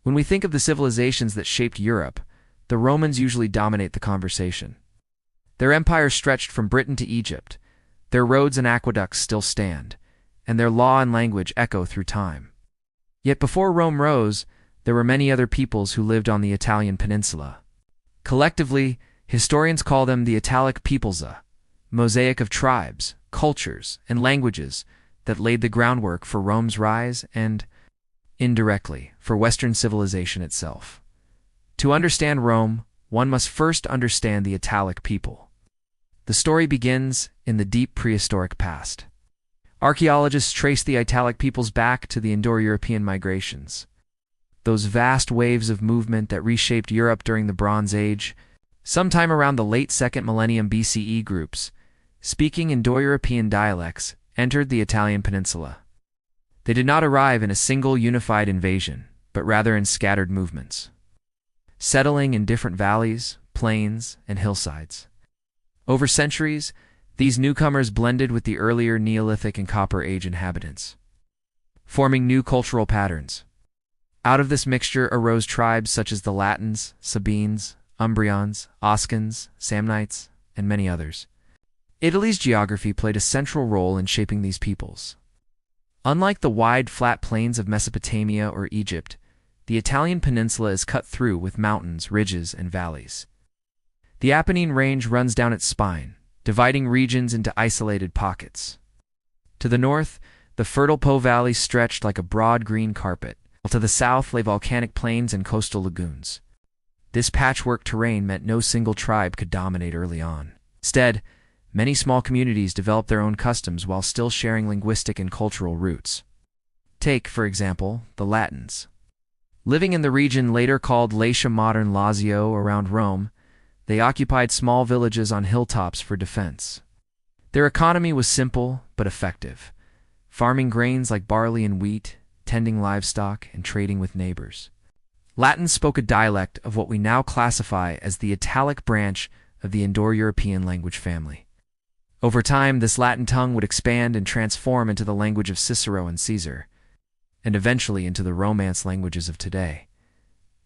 When we think of the civilizations that shaped Europe, the Romans usually dominate the conversation. Their empire stretched from Britain to Egypt, their roads and aqueducts still stand, and their law and language echo through time. Yet before Rome rose, there were many other peoples who lived on the Italian peninsula. Collectively, historians call them the Italic Peoples, a mosaic of tribes, cultures, and languages that laid the groundwork for Rome's rise and, indirectly, for Western civilization itself. To understand Rome, one must first understand the Italic people. The story begins in the deep prehistoric past. Archaeologists trace the Italic peoples back to the Indo-European migrations. Those vast waves of movement that reshaped Europe during the Bronze Age, sometime around the late 2nd millennium BCE, groups, speaking Indo-European dialects, entered the Italian peninsula. They did not arrive in a single unified invasion, but rather in scattered movements, settling in different valleys, plains, and hillsides. Over centuries, these newcomers blended with the earlier Neolithic and Copper Age inhabitants, forming new cultural patterns. Out of this mixture arose tribes such as the Latins, Sabines, Umbrians, Oscans, Samnites, and many others. Italy's geography played a central role in shaping these peoples. Unlike the wide, flat plains of Mesopotamia or Egypt, the Italian peninsula is cut through with mountains, ridges, and valleys. The Apennine Range runs down its spine, dividing regions into isolated pockets. To the north, the fertile Po Valley stretched like a broad green carpet, while to the south lay volcanic plains and coastal lagoons. This patchwork terrain meant no single tribe could dominate early on. Instead, many small communities developed their own customs while still sharing linguistic and cultural roots. Take, for example, the Latins. Living in the region later called Latium, modern Lazio, around Rome, they occupied small villages on hilltops for defense. Their economy was simple but effective, farming grains like barley and wheat, tending livestock, and trading with neighbors. Latins spoke a dialect of what we now classify as the Italic branch of the Indo-European language family. Over time, this Latin tongue would expand and transform into the language of Cicero and Caesar, and eventually into the Romance languages of today.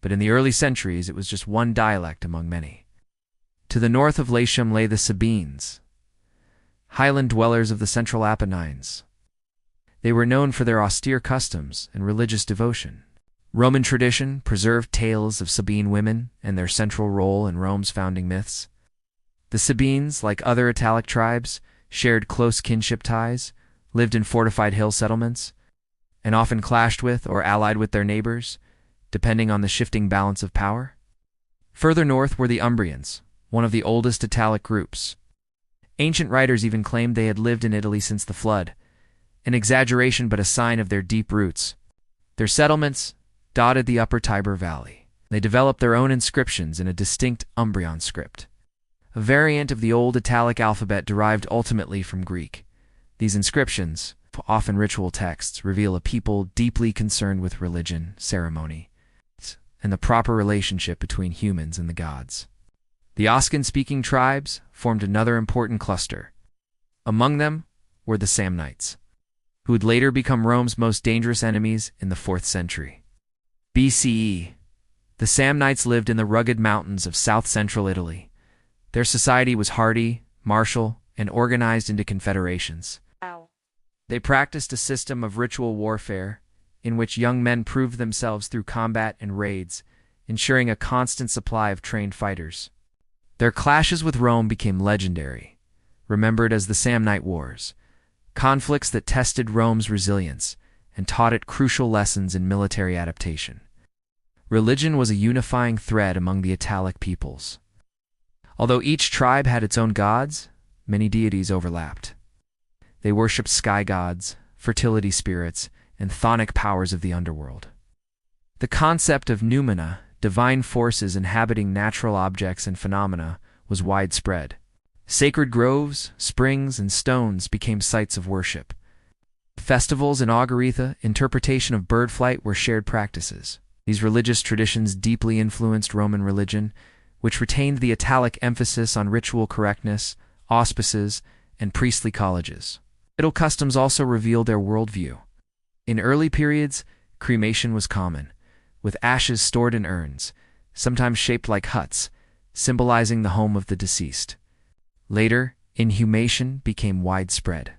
But in the early centuries, it was just one dialect among many. To the north of Latium lay the Sabines, highland dwellers of the central Apennines. They were known for their austere customs and religious devotion. Roman tradition preserved tales of Sabine women and their central role in Rome's founding myths. The Sabines, like other Italic tribes, shared close kinship ties, lived in fortified hill settlements, and often clashed with or allied with their neighbors, depending on the shifting balance of power. Further north were the Umbrians, one of the oldest Italic groups. Ancient writers even claimed they had lived in Italy since the flood, an exaggeration but a sign of their deep roots. Their settlements dotted the upper Tiber Valley. They developed their own inscriptions in a distinct Umbrian script, a variant of the old Italic alphabet derived ultimately from Greek. These inscriptions, often ritual texts, reveal a people deeply concerned with religion, ceremony, and the proper relationship between humans and the gods. The Oscan-speaking tribes formed another important cluster. Among them were the Samnites, who would later become Rome's most dangerous enemies in the 4th century. BCE, the Samnites lived in the rugged mountains of south-central Italy. Their society was hardy, martial, and organized into confederations. They practiced a system of ritual warfare in which young men proved themselves through combat and raids, ensuring a constant supply of trained fighters. Their clashes with Rome became legendary, remembered as the Samnite Wars, conflicts that tested Rome's resilience and taught it crucial lessons in military adaptation. Religion was a unifying thread among the Italic peoples. Although each tribe had its own gods, many deities overlapped. They worshipped sky gods, fertility spirits, and chthonic powers of the underworld. The concept of noumena, divine forces inhabiting natural objects and phenomena, was widespread. Sacred groves, springs, and stones became sites of worship. Festivals and auguritha, interpretation of bird flight, were shared practices. These religious traditions deeply influenced Roman religion, which retained the Italic emphasis on ritual correctness, auspices, and priestly colleges. Ritual customs also revealed their worldview. In early periods, cremation was common, with ashes stored in urns, sometimes shaped like huts, symbolizing the home of the deceased. Later, inhumation became widespread.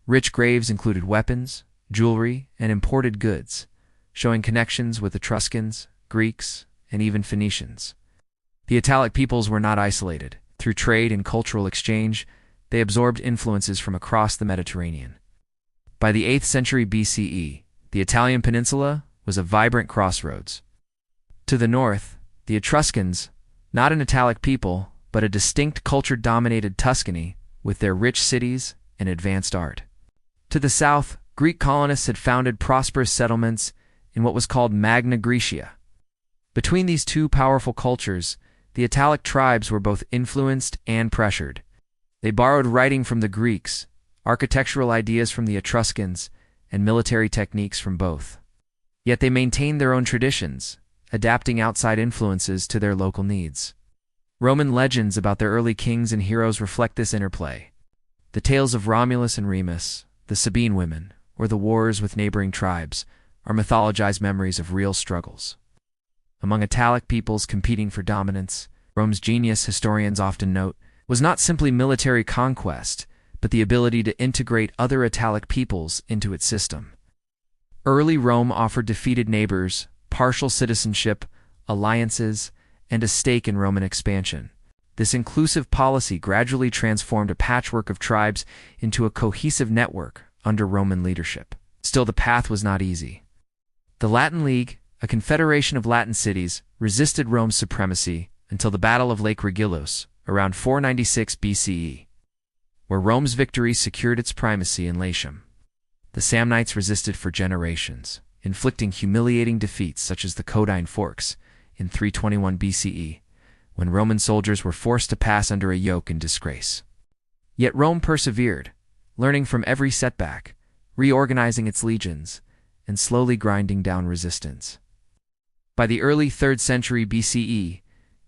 Rich graves included weapons, jewelry, and imported goods, showing connections with Etruscans, Greeks, and even Phoenicians. The Italic peoples were not isolated. Through trade and cultural exchange, they absorbed influences from across the Mediterranean. By the 8th century BCE, the Italian peninsula was a vibrant crossroads. To the north, the Etruscans, not an Italic people, but a distinct culture-dominated Tuscany with their rich cities and advanced art. To the south, Greek colonists had founded prosperous settlements in what was called Magna Graecia. Between these two powerful cultures, the Italic tribes were both influenced and pressured. They borrowed writing from the Greeks, architectural ideas from the Etruscans, and military techniques from both. Yet they maintained their own traditions, adapting outside influences to their local needs. Roman legends about their early kings and heroes reflect this interplay. The tales of Romulus and Remus, the Sabine women, or the wars with neighboring tribes are mythologized memories of real struggles. Among Italic peoples competing for dominance, Rome's genius, historians often note, was not simply military conquest, but the ability to integrate other Italic peoples into its system. Early Rome offered defeated neighbors partial citizenship, alliances, and a stake in Roman expansion. This inclusive policy gradually transformed a patchwork of tribes into a cohesive network under Roman leadership. Still, the path was not easy. The Latin League, a confederation of Latin cities, resisted Rome's supremacy until the Battle of Lake Regillus, around 496 BCE, where Rome's victory secured its primacy in Latium. The Samnites resisted for generations, inflicting humiliating defeats such as the Caudine Forks in 321 BCE, when Roman soldiers were forced to pass under a yoke in disgrace. Yet Rome persevered, learning from every setback, reorganizing its legions, and slowly grinding down resistance. By the early 3rd century BCE,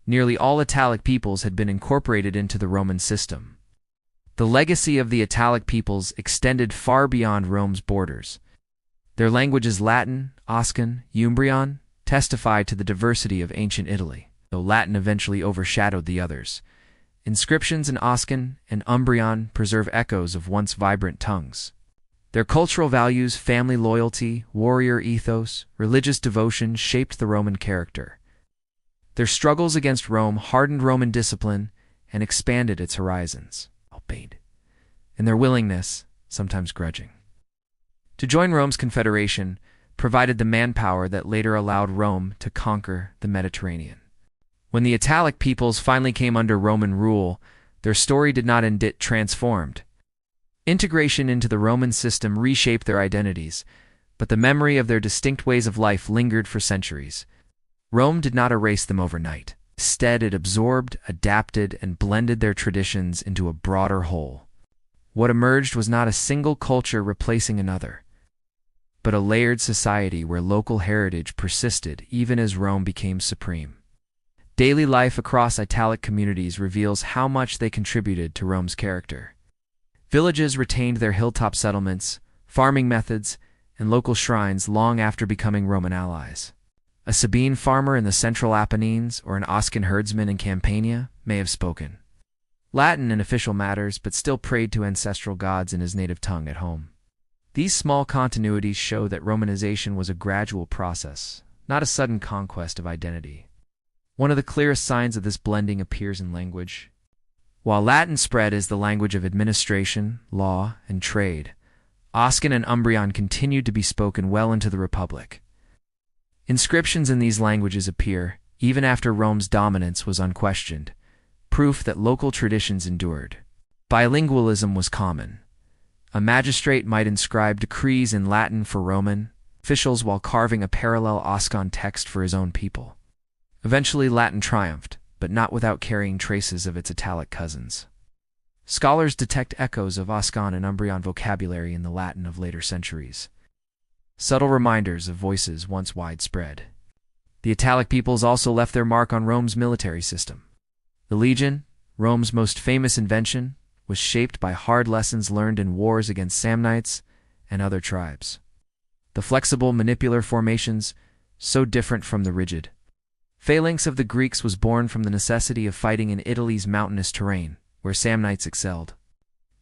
nearly all Italic peoples had been incorporated into the Roman system. The legacy of the Italic peoples extended far beyond Rome's borders. Their languages Latin, Oscan, Umbrian testify to the diversity of ancient Italy, though Latin eventually overshadowed the others. Inscriptions in Oscan and Umbrian preserve echoes of once vibrant tongues. Their cultural values, family loyalty, warrior ethos, religious devotion shaped the Roman character. Their struggles against Rome hardened Roman discipline and expanded its horizons, albeit in their willingness, sometimes grudging, to join Rome's confederation provided the manpower that later allowed Rome to conquer the Mediterranean. When the Italic peoples finally came under Roman rule, their story did not end it transformed. Integration into the Roman system reshaped their identities, but the memory of their distinct ways of life lingered for centuries. Rome did not erase them overnight. Instead, it absorbed, adapted, and blended their traditions into a broader whole. What emerged was not a single culture replacing another, but a layered society where local heritage persisted even as Rome became supreme. Daily life across Italic communities reveals how much they contributed to Rome's character. Villages retained their hilltop settlements, farming methods, and local shrines long after becoming Roman allies. A Sabine farmer in the central Apennines or an Oscan herdsman in Campania may have spoken Latin in official matters but still prayed to ancestral gods in his native tongue at home. These small continuities show that Romanization was a gradual process, not a sudden conquest of identity. One of the clearest signs of this blending appears in language. While Latin spread as the language of administration, law, and trade, Oscan and Umbrian continued to be spoken well into the Republic. Inscriptions in these languages appear, even after Rome's dominance was unquestioned, proof that local traditions endured. Bilingualism was common. A magistrate might inscribe decrees in Latin for Roman officials while carving a parallel Oscan text for his own people. Eventually, Latin triumphed, but not without carrying traces of its Italic cousins. Scholars detect echoes of Oscan and Umbrian vocabulary in the Latin of later centuries, subtle reminders of voices once widespread. The Italic peoples also left their mark on Rome's military system. The legion, Rome's most famous invention, was shaped by hard lessons learned in wars against Samnites and other tribes. The flexible, manipular formations so different from the rigid phalanx of the Greeks was born from the necessity of fighting in Italy's mountainous terrain, where Samnites excelled.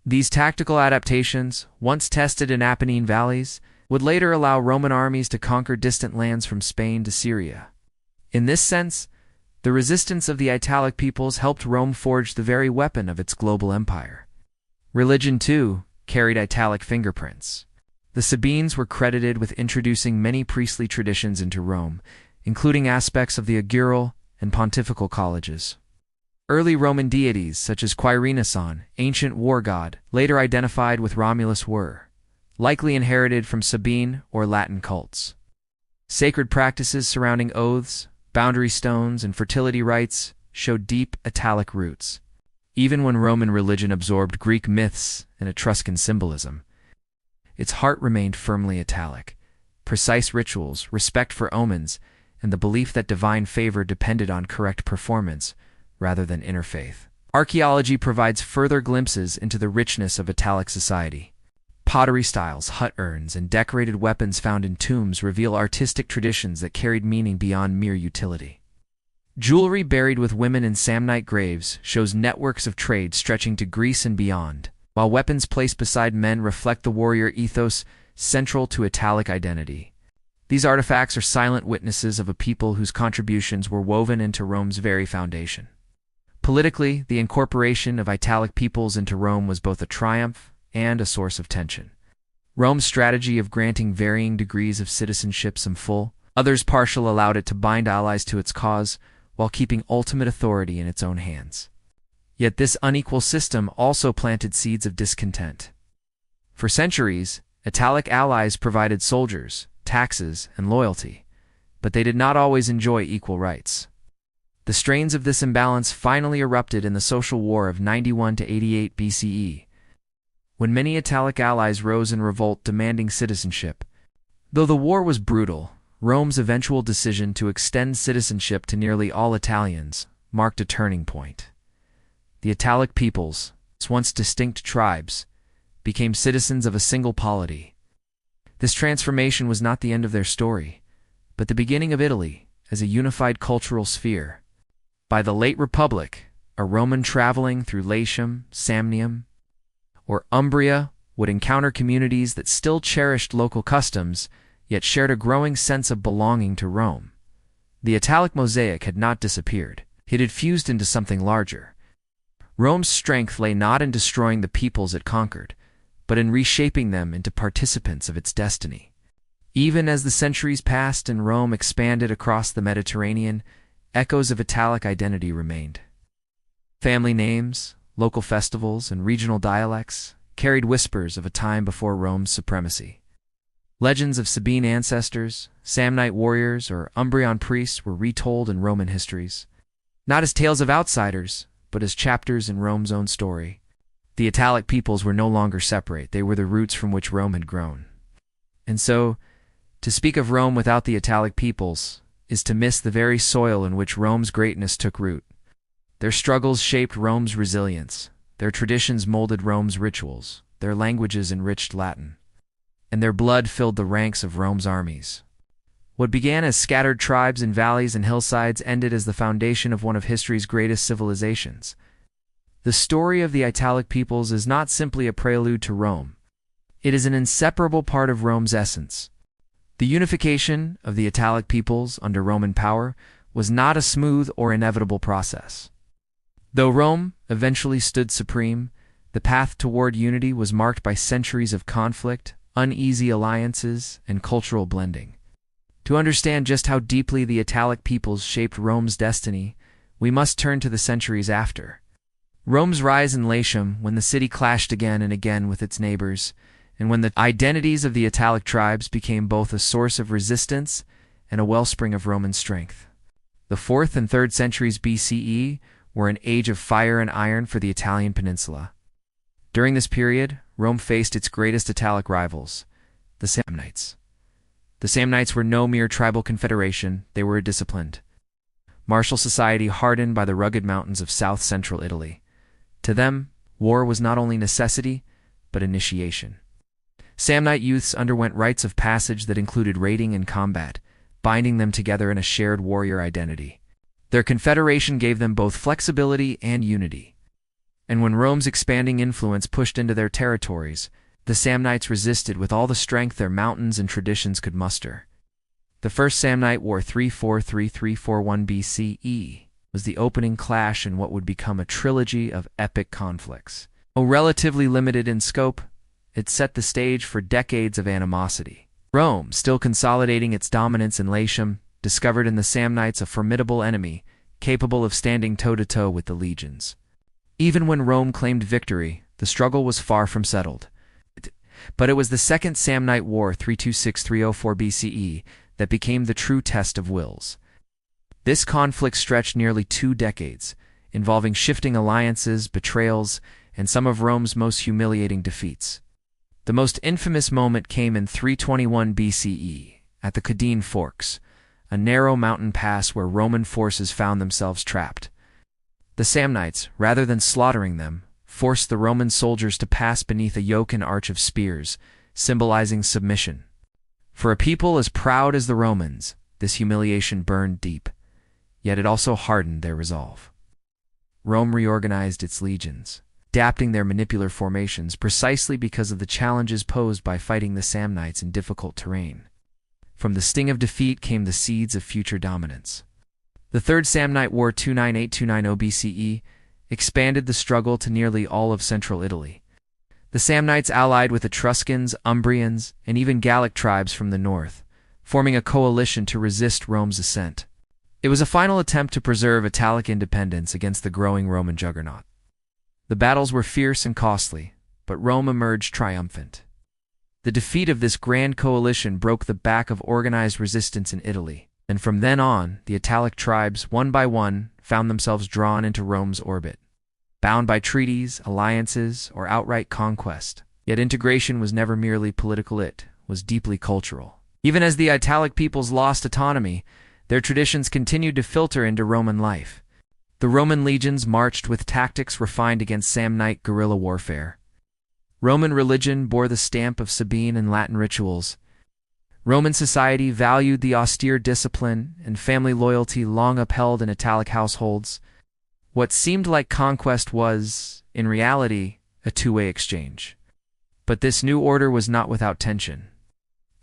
These tactical adaptations, once tested in Apennine valleys, would later allow Roman armies to conquer distant lands from Spain to Syria. In this sense, the resistance of the Italic peoples helped Rome forge the very weapon of its global empire. Religion, too, carried Italic fingerprints. The Sabines were credited with introducing many priestly traditions into Rome, including aspects of the augural and pontifical colleges. Early Roman deities, such as Quirinus, ancient war god, later identified with Romulus, were likely inherited from Sabine or Latin cults. Sacred practices surrounding oaths, boundary stones, and fertility rites showed deep Italic roots. Even when Roman religion absorbed Greek myths and Etruscan symbolism, its heart remained firmly Italic. Precise rituals, respect for omens, and the belief that divine favor depended on correct performance rather than interfaith. Archaeology provides further glimpses into the richness of Italic society. Pottery styles, hut urns, and decorated weapons found in tombs reveal artistic traditions that carried meaning beyond mere utility. Jewelry buried with women in Samnite graves shows networks of trade stretching to Greece and beyond, while weapons placed beside men reflect the warrior ethos central to Italic identity. These artifacts are silent witnesses of a people whose contributions were woven into Rome's very foundation. Politically, the incorporation of Italic peoples into Rome was both a triumph and a source of tension. Rome's strategy of granting varying degrees of citizenship, some full, others partial, allowed it to bind allies to its cause while keeping ultimate authority in its own hands. Yet this unequal system also planted seeds of discontent. For centuries, Italic allies provided soldiers, taxes, and loyalty, but they did not always enjoy equal rights. The strains of this imbalance finally erupted in the social war of 91 to 88 BCE, when many Italic allies rose in revolt demanding citizenship. Though the war was brutal, Rome's eventual decision to extend citizenship to nearly all Italians marked a turning point. The Italic peoples, once distinct tribes, became citizens of a single polity. This transformation was not the end of their story, but the beginning of Italy as a unified cultural sphere. By the late Republic, a Roman traveling through Latium, Samnium, or Umbria would encounter communities that still cherished local customs, yet shared a growing sense of belonging to Rome. The Italic mosaic had not disappeared. It had fused into something larger. Rome's strength lay not in destroying the peoples it conquered, but in reshaping them into participants of its destiny. Even as the centuries passed and Rome expanded across the Mediterranean, echoes of Italic identity remained. Family names, local festivals, and regional dialects carried whispers of a time before Rome's supremacy. Legends of Sabine ancestors, Samnite warriors, or Umbrian priests were retold in Roman histories, not as tales of outsiders, but as chapters in Rome's own story. The Italic peoples were no longer separate. They were the roots from which Rome had grown. And so, to speak of Rome without the Italic peoples is to miss the very soil in which Rome's greatness took root. Their struggles shaped Rome's resilience. Their traditions molded Rome's rituals. Their languages enriched Latin, and their blood filled the ranks of Rome's armies. What began as scattered tribes in valleys and hillsides ended as the foundation of one of history's greatest civilizations. The story of the Italic peoples is not simply a prelude to Rome. It is an inseparable part of Rome's essence. The unification of the Italic peoples under Roman power was not a smooth or inevitable process. Though Rome eventually stood supreme, the path toward unity was marked by centuries of conflict, uneasy alliances, and cultural blending. To understand just how deeply the Italic peoples shaped Rome's destiny, we must turn to the centuries after. Rome's rise in Latium, when the city clashed again and again with its neighbors, and when the identities of the Italic tribes became both a source of resistance and a wellspring of Roman strength. The 4th and 3rd centuries BCE were an age of fire and iron for the Italian peninsula. During this period, Rome faced its greatest Italic rivals, the Samnites. The Samnites were no mere tribal confederation, they were a disciplined, martial society hardened by the rugged mountains of south-central Italy. To them, war was not only necessity, but initiation. Samnite youths underwent rites of passage that included raiding and combat, binding them together in a shared warrior identity. Their confederation gave them both flexibility and unity. And when Rome's expanding influence pushed into their territories, the Samnites resisted with all the strength their mountains and traditions could muster. The First Samnite War 343–341 BCE was the opening clash in what would become a trilogy of epic conflicts. Though relatively limited in scope, it set the stage for decades of animosity. Rome, still consolidating its dominance in Latium, discovered in the Samnites a formidable enemy, capable of standing toe-to-toe with the legions. Even when Rome claimed victory, the struggle was far from settled. But it was the Second Samnite War 326–304 BCE that became the true test of wills. This conflict stretched nearly 2 decades, involving shifting alliances, betrayals, and some of Rome's most humiliating defeats. The most infamous moment came in 321 BCE, at the Caudine Forks, a narrow mountain pass where Roman forces found themselves trapped. The Samnites, rather than slaughtering them, forced the Roman soldiers to pass beneath a yoke and arch of spears, symbolizing submission. For a people as proud as the Romans, this humiliation burned deep, yet it also hardened their resolve. Rome reorganized its legions, adapting their manipular formations precisely because of the challenges posed by fighting the Samnites in difficult terrain. From the sting of defeat came the seeds of future dominance. The Third Samnite War 298–290 BCE expanded the struggle to nearly all of central Italy. The Samnites allied with Etruscans, Umbrians, and even Gallic tribes from the north, forming a coalition to resist Rome's ascent. It was a final attempt to preserve Italic independence against the growing Roman juggernaut. The battles were fierce and costly, but Rome emerged triumphant. The defeat of this grand coalition broke the back of organized resistance in Italy, and from then on, the Italic tribes, one by one, found themselves drawn into Rome's orbit. Bound by treaties, alliances, or outright conquest, yet integration was never merely political, it was deeply cultural. Even as the Italic peoples lost autonomy, their traditions continued to filter into Roman life. The Roman legions marched with tactics refined against Samnite guerrilla warfare. Roman religion bore the stamp of Sabine and Latin rituals. Roman society valued the austere discipline and family loyalty long upheld in Italic households. What seemed like conquest was, in reality, a two-way exchange. But this new order was not without tension.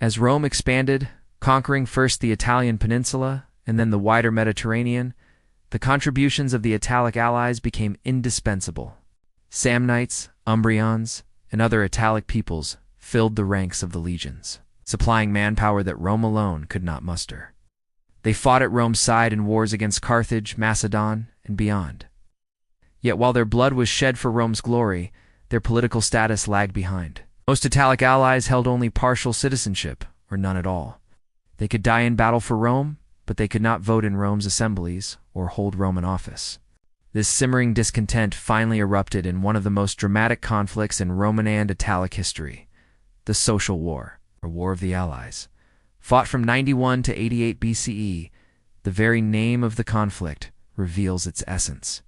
As Rome expanded, conquering first the Italian peninsula and then the wider Mediterranean, the contributions of the Italic allies became indispensable. Samnites, Umbrians, and other Italic peoples filled the ranks of the legions, supplying manpower that Rome alone could not muster. They fought at Rome's side in wars against Carthage, Macedon, and beyond. Yet while their blood was shed for Rome's glory, their political status lagged behind. Most Italic allies held only partial citizenship, or none at all. They could die in battle for Rome, but they could not vote in Rome's assemblies or hold Roman office. This simmering discontent finally erupted in one of the most dramatic conflicts in Roman and Italic history, the Social War, or War of the Allies. Fought from 91 to 88 BCE, the very name of the conflict reveals its essence.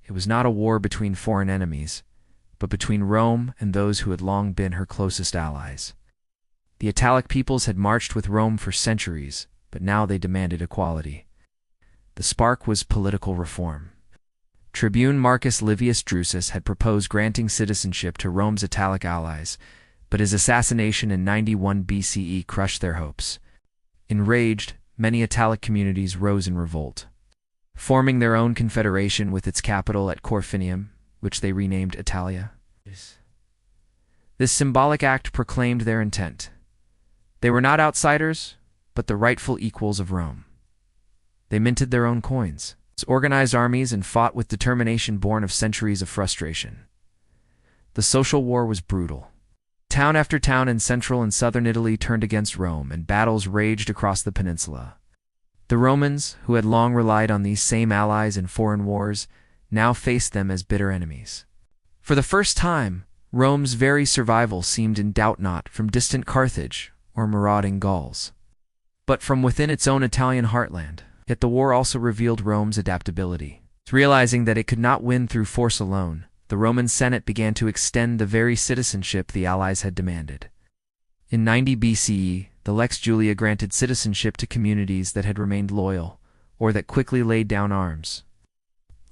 It was not a war between foreign enemies, but between Rome and those who had long been her closest allies. The Italic peoples had marched with Rome for centuries, but now they demanded equality. The spark was political reform. Tribune Marcus Livius Drusus had proposed granting citizenship to Rome's Italic allies, but his assassination in 91 BCE crushed their hopes. Enraged, many Italic communities rose in revolt, forming their own confederation with its capital at Corfinium, which they renamed Italia. This symbolic act proclaimed their intent. They were not outsiders, but the rightful equals of Rome. They minted their own coins, organized armies, and fought with determination born of centuries of frustration. The social war was brutal. Town after town in central and southern Italy turned against Rome, and battles raged across the peninsula. The Romans, who had long relied on these same allies in foreign wars, now faced them as bitter enemies. For the first time, Rome's very survival seemed in doubt, not from distant Carthage or marauding Gauls, but from within its own Italian heartland. Yet the war also revealed Rome's adaptability. Realizing that it could not win through force alone, the Roman Senate began to extend the very citizenship the allies had demanded. In 90 BCE, the Lex Julia granted citizenship to communities that had remained loyal, or that quickly laid down arms.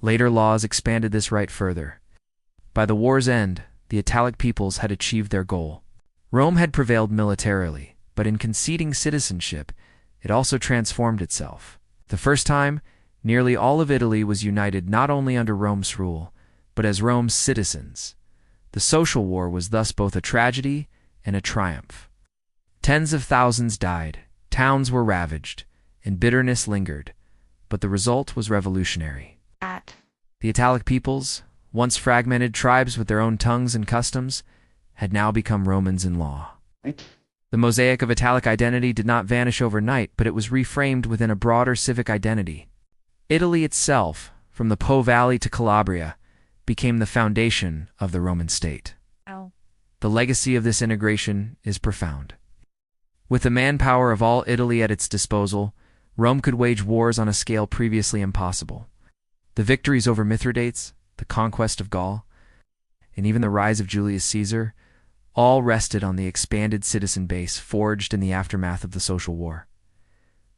Later laws expanded this right further. By the war's end, the Italic peoples had achieved their goal. Rome had prevailed militarily, but in conceding citizenship, it also transformed itself. The first time, nearly all of Italy was united not only under Rome's rule, but as Rome's citizens. The social war was thus both a tragedy and a triumph. Tens of thousands died, towns were ravaged, and bitterness lingered, but the result was revolutionary. The Italic peoples, once fragmented tribes with their own tongues and customs, had now become Romans in law. The mosaic of Italic identity did not vanish overnight, but it was reframed within a broader civic identity. Italy itself, from the Po Valley to Calabria, became the foundation of the Roman state. The legacy of this integration is profound. With the manpower of all Italy at its disposal, Rome could wage wars on a scale previously impossible. The victories over Mithridates, the conquest of Gaul, and even the rise of Julius Caesar, all rested on the expanded citizen base forged in the aftermath of the social war.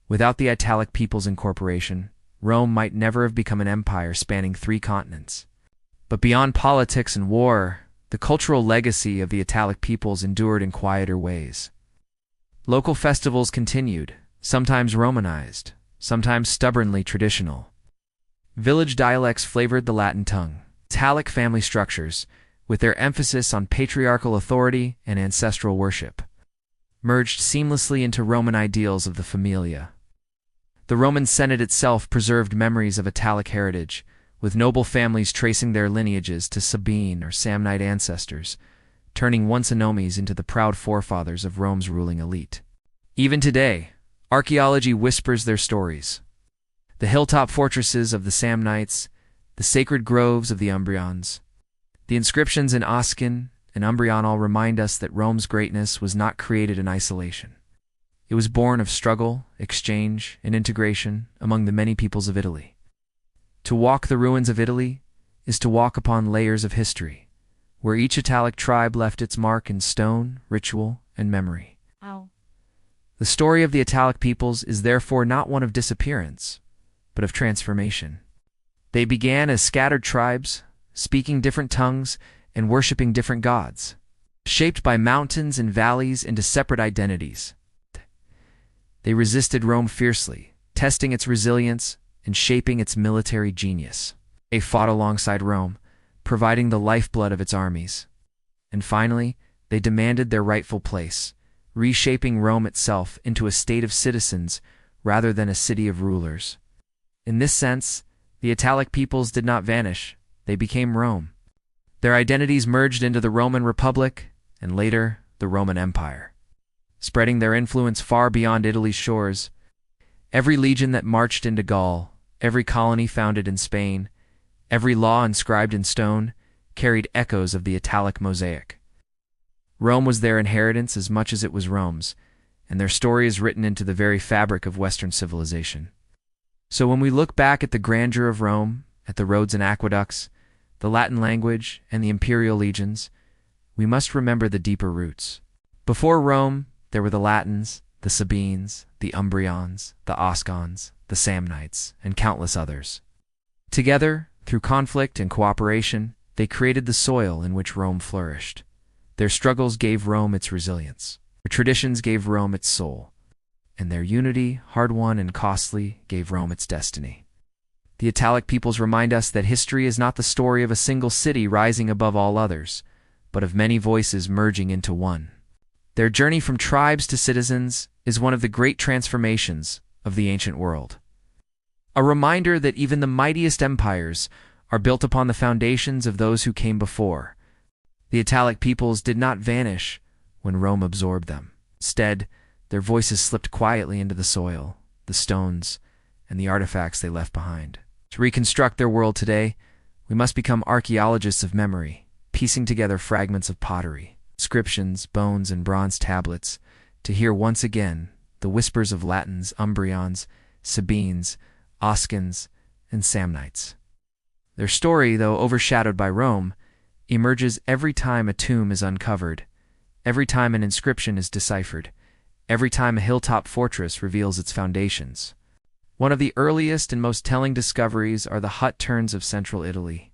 Without the Italic people's incorporation, Rome might never have become an empire spanning 3 continents. But beyond politics and war, the cultural legacy of the Italic peoples endured in quieter ways. Local festivals continued, sometimes Romanized, sometimes stubbornly traditional. Village dialects flavored the Latin tongue. Italic family structures, with their emphasis on patriarchal authority and ancestral worship, merged seamlessly into Roman ideals of the familia. The Roman Senate itself preserved memories of Italic heritage, with noble families tracing their lineages to Sabine or Samnite ancestors, turning once anomes into the proud forefathers of Rome's ruling elite. Even today, archaeology whispers their stories. The hilltop fortresses of the Samnites, the sacred groves of the Umbrians, the inscriptions in Oscan and Umbrian all remind us that Rome's greatness was not created in isolation. It was born of struggle, exchange, and integration among the many peoples of Italy. To walk the ruins of Italy is to walk upon layers of history, where each Italic tribe left its mark in stone, ritual, and memory. The story of the Italic peoples is therefore not one of disappearance, but of transformation. They began as scattered tribes, speaking different tongues and worshiping different gods, shaped by mountains and valleys into separate identities. They resisted Rome fiercely, testing its resilience and shaping its military genius. They fought alongside Rome, providing the lifeblood of its armies. And finally, they demanded their rightful place, reshaping Rome itself into a state of citizens rather than a city of rulers. In this sense, the Italic peoples did not vanish, they became Rome. Their identities merged into the Roman Republic and later the Roman Empire, spreading their influence far beyond Italy's shores. Every legion that marched into Gaul, every colony founded in Spain, every law inscribed in stone, carried echoes of the Italic mosaic. Rome was their inheritance as much as it was Rome's, and their story is written into the very fabric of Western civilization. So when we look back at the grandeur of Rome, at the roads and aqueducts, the Latin language, and the imperial legions, we must remember the deeper roots. Before Rome, there were the Latins, the Sabines, the Umbrians, the Oscans, the Samnites, and countless others. Together, through conflict and cooperation, they created the soil in which Rome flourished. Their struggles gave Rome its resilience. Their traditions gave Rome its soul. And their unity, hard-won and costly, gave Rome its destiny. The Italic peoples remind us that history is not the story of a single city rising above all others, but of many voices merging into one. Their journey from tribes to citizens is one of the great transformations of the ancient world. A reminder that even the mightiest empires are built upon the foundations of those who came before. The Italic peoples did not vanish when Rome absorbed them. Instead, their voices slipped quietly into the soil, the stones, and the artifacts they left behind. To reconstruct their world today, we must become archaeologists of memory, piecing together fragments of pottery, inscriptions, bones, and bronze tablets, to hear once again the whispers of Latins, Umbrians, Sabines, Oscans, and Samnites. Their story, though overshadowed by Rome, emerges every time a tomb is uncovered, every time an inscription is deciphered, every time a hilltop fortress reveals its foundations. One of the earliest and most telling discoveries are the hut turns of central Italy.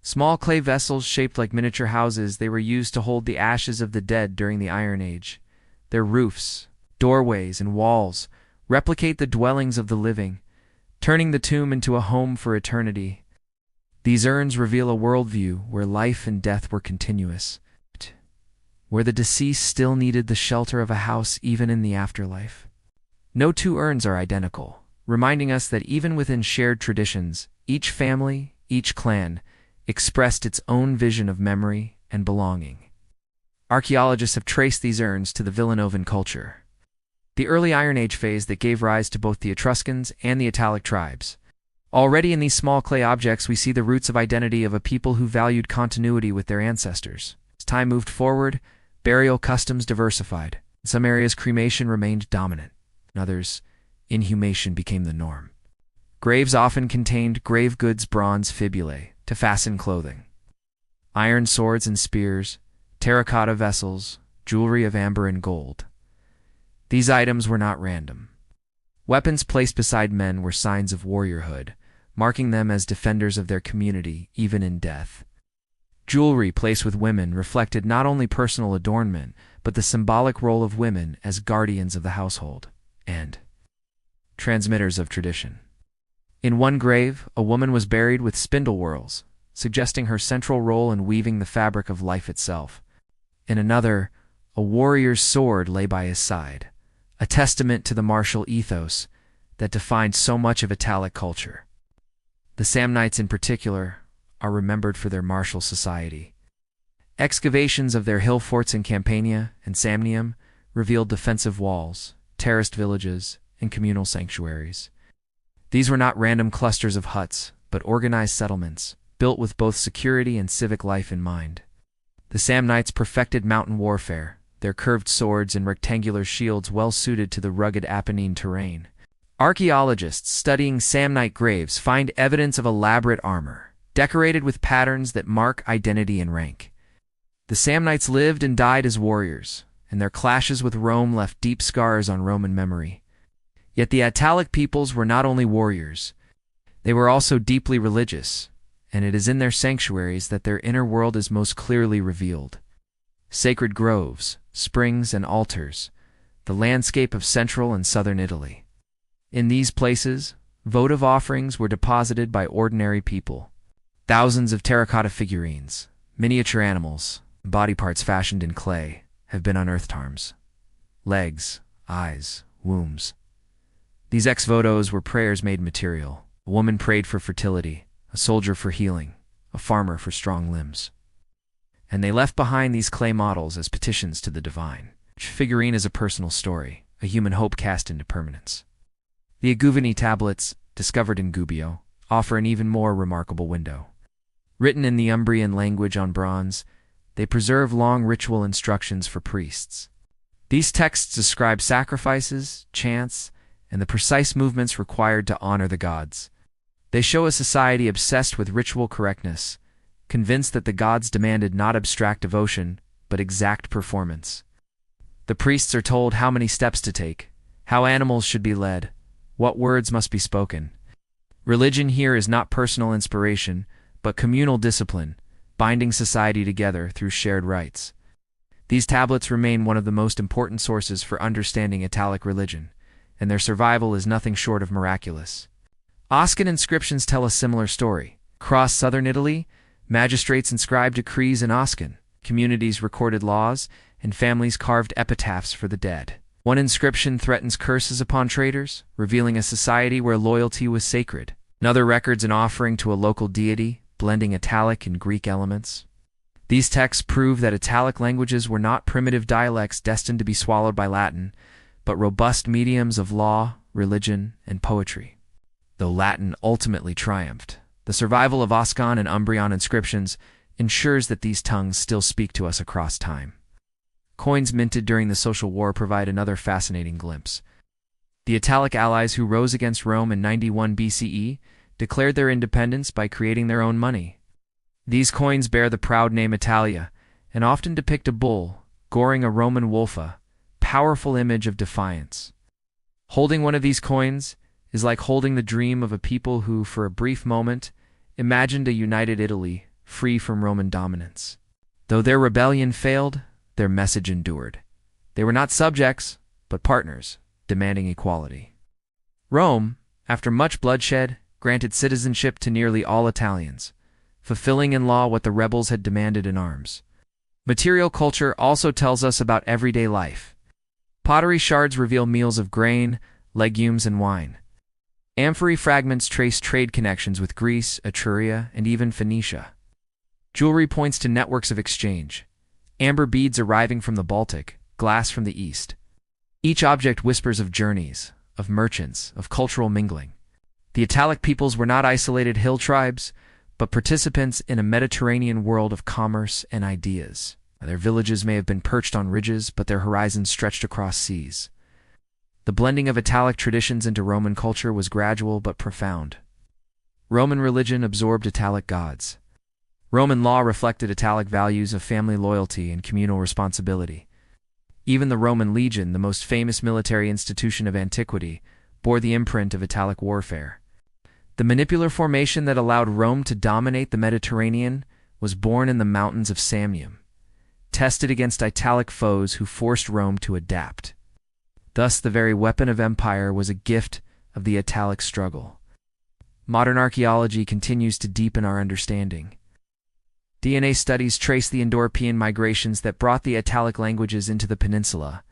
Small clay vessels shaped like miniature houses, they were used to hold the ashes of the dead during the Iron Age. Their roofs, doorways, and walls replicate the dwellings of the living, turning the tomb into a home for eternity. These urns reveal a worldview where life and death were continuous, where the deceased still needed the shelter of a house even in the afterlife. No two urns are identical, reminding us that even within shared traditions, each family, each clan, expressed its own vision of memory and belonging. Archaeologists have traced these urns to the Villanovan culture, the early Iron Age phase that gave rise to both the Etruscans and the Italic tribes. Already in these small clay objects, we see the roots of identity of a people who valued continuity with their ancestors. As time moved forward, burial customs diversified. In some areas, cremation remained dominant. In others, inhumation became the norm. Graves often contained grave goods, bronze fibulae to fasten clothing, iron swords and spears, terracotta vessels, jewelry of amber and gold. These items were not random. Weapons placed beside men were signs of warriorhood, marking them as defenders of their community even in death. Jewelry placed with women reflected not only personal adornment, but the symbolic role of women as guardians of the household and transmitters of tradition. In one grave, a woman was buried with spindle whorls, suggesting her central role in weaving the fabric of life itself. In another, a warrior's sword lay by his side, a testament to the martial ethos that defined so much of Italic culture. The Samnites in particular are remembered for their martial society. Excavations of their hill forts in Campania and Samnium revealed defensive walls, terraced villages, and communal sanctuaries. These were not random clusters of huts, but organized settlements, built with both security and civic life in mind. The Samnites perfected mountain warfare, their curved swords and rectangular shields well suited to the rugged Apennine terrain. Archaeologists studying Samnite graves find evidence of elaborate armor, decorated with patterns that mark identity and rank. The Samnites lived and died as warriors, and their clashes with Rome left deep scars on Roman memory. Yet the Italic peoples were not only warriors, they were also deeply religious, and it is in their sanctuaries that their inner world is most clearly revealed. Sacred groves, springs, and altars, the landscape of central and southern Italy. In these places, votive offerings were deposited by ordinary people. Thousands of terracotta figurines, miniature animals, and body parts fashioned in clay have been unearthed. Arms, legs, eyes, wombs. These ex votos were prayers made material. A woman prayed for fertility, a soldier for healing, a farmer for strong limbs. And they left behind these clay models as petitions to the divine. Each figurine is a personal story, a human hope cast into permanence. The Aguvini tablets, discovered in Gubbio, offer an even more remarkable window. Written in the Umbrian language on bronze, they preserve long ritual instructions for priests. These texts describe sacrifices, chants, and the precise movements required to honor the gods. They show a society obsessed with ritual correctness, convinced that the gods demanded not abstract devotion, but exact performance. The priests are told how many steps to take, how animals should be led, what words must be spoken. Religion here is not personal inspiration, but communal discipline, binding society together through shared rites. These tablets remain one of the most important sources for understanding Italic religion, and their survival is nothing short of miraculous. Oscan inscriptions tell a similar story. Across southern Italy, magistrates inscribed decrees in Oscan, communities recorded laws, and families carved epitaphs for the dead. One inscription threatens curses upon traitors, revealing a society where loyalty was sacred. Another records an offering to a local deity, blending Italic and Greek elements. These texts prove that Italic languages were not primitive dialects destined to be swallowed by Latin, but robust mediums of law, religion, and poetry. Though Latin ultimately triumphed, the survival of Oscan and Umbrian inscriptions ensures that these tongues still speak to us across time. Coins minted during the Social War provide another fascinating glimpse. The Italic allies who rose against Rome in 91 BCE declared their independence by creating their own money. These coins bear the proud name Italia and often depict a bull, goring a Roman wolf, a powerful image of defiance. Holding one of these coins is like holding the dream of a people who, for a brief moment, imagined a united Italy, free from Roman dominance. Though their rebellion failed, their message endured. They were not subjects, but partners, demanding equality. Rome, after much bloodshed, granted citizenship to nearly all Italians, fulfilling in law what the rebels had demanded in arms. Material culture also tells us about everyday life. Pottery shards reveal meals of grain, legumes, and wine. Amphory fragments trace trade connections with Greece, Etruria, and even Phoenicia. Jewelry points to networks of exchange. Amber beads arriving from the Baltic, glass from the East. Each object whispers of journeys, of merchants, of cultural mingling. The Italic peoples were not isolated hill tribes, but participants in a Mediterranean world of commerce and ideas. Their villages may have been perched on ridges, but their horizons stretched across seas. The blending of Italic traditions into Roman culture was gradual but profound. Roman religion absorbed Italic gods. Roman law reflected Italic values of family loyalty and communal responsibility. Even the Roman legion, the most famous military institution of antiquity, bore the imprint of Italic warfare. The manipular formation that allowed Rome to dominate the Mediterranean was born in the mountains of Samnium, tested against Italic foes who forced Rome to adapt. Thus, the very weapon of empire was a gift of the Italic struggle. Modern archaeology continues to deepen our understanding. DNA studies trace the Indo-European migrations that brought the Italic languages into the peninsula.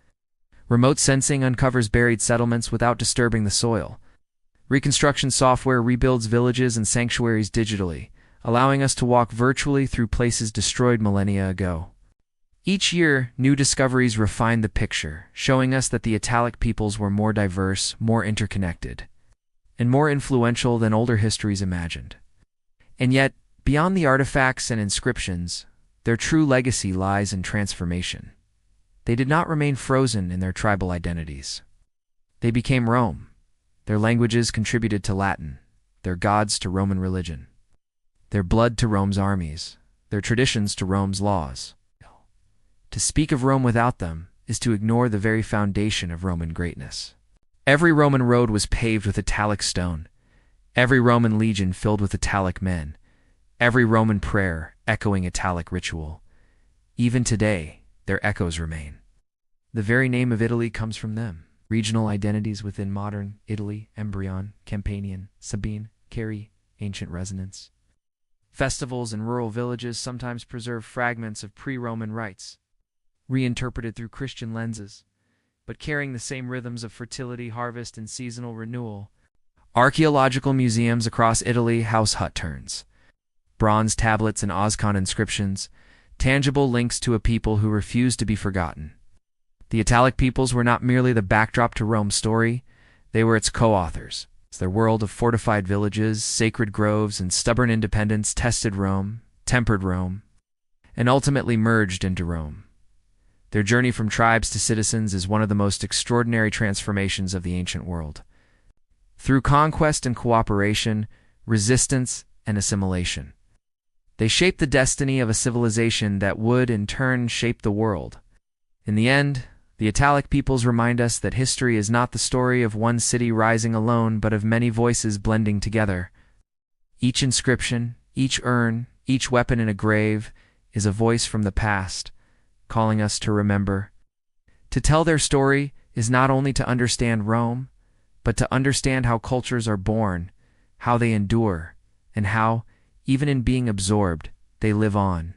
Remote sensing uncovers buried settlements without disturbing the soil. Reconstruction software rebuilds villages and sanctuaries digitally, allowing us to walk virtually through places destroyed millennia ago. Each year, new discoveries refine the picture, showing us that the Italic peoples were more diverse, more interconnected, and more influential than older histories imagined. And yet, beyond the artifacts and inscriptions, their true legacy lies in transformation. They did not remain frozen in their tribal identities. They became Rome. Their languages contributed to Latin, their gods to Roman religion, their blood to Rome's armies, their traditions to Rome's laws. To speak of Rome without them is to ignore the very foundation of Roman greatness. Every Roman road was paved with Italic stone, every Roman legion filled with Italic men, every Roman prayer echoing Italic ritual. Even today, their echoes remain. The very name of Italy comes from them. Regional identities within modern Italy, Embrion, Campanian, Sabine, carry ancient resonance. Festivals in rural villages sometimes preserve fragments of pre-Roman rites, reinterpreted through Christian lenses, but carrying the same rhythms of fertility, harvest, and seasonal renewal. Archaeological museums across Italy house hut turns, bronze tablets and Oscan inscriptions, tangible links to a people who refused to be forgotten. The Italic peoples were not merely the backdrop to Rome's story, they were its co-authors. Their world of fortified villages, sacred groves, and stubborn independence tested Rome, tempered Rome, and ultimately merged into Rome. Their journey from tribes to citizens is one of the most extraordinary transformations of the ancient world. Through conquest and cooperation, resistance and assimilation, they shaped the destiny of a civilization that would, in turn, shape the world. In the end, the Italic peoples remind us that history is not the story of one city rising alone, but of many voices blending together. Each inscription, each urn, each weapon in a grave is a voice from the past, calling us to remember. To tell their story is not only to understand Rome, but to understand how cultures are born, how they endure, and how, even in being absorbed, they live on.